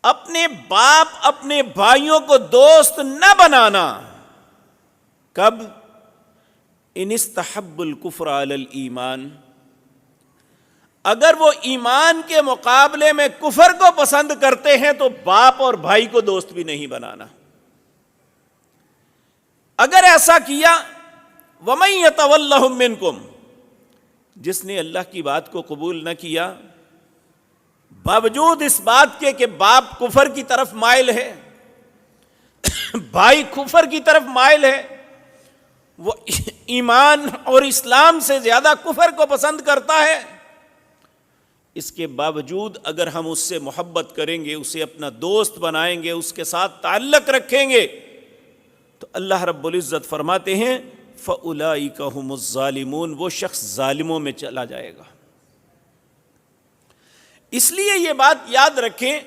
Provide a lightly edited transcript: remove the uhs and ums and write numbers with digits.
اپنے باپ اپنے بھائیوں کو دوست نہ بنانا. کب؟ ان استحب الکفر علی الایمان، اگر وہ ایمان کے مقابلے میں کفر کو پسند کرتے ہیں تو باپ اور بھائی کو دوست بھی نہیں بنانا. اگر ایسا کیا وَمَن يَتَوَلَّهُم مِّنكُمْ، جس نے اللہ کی بات کو قبول نہ کیا باوجود اس بات کے کہ باپ کفر کی طرف مائل ہے، بھائی کفر کی طرف مائل ہے، وہ ایمان اور اسلام سے زیادہ کفر کو پسند کرتا ہے، اس کے باوجود اگر ہم اس سے محبت کریں گے، اسے اپنا دوست بنائیں گے، اس کے ساتھ تعلق رکھیں گے، تو اللہ رب العزت فرماتے ہیں فَأُولَئِكَ هُمُ الظَّالِمُونَ، وہ شخص ظالموں میں چلا جائے گا. اس لیے یہ بات یاد رکھیں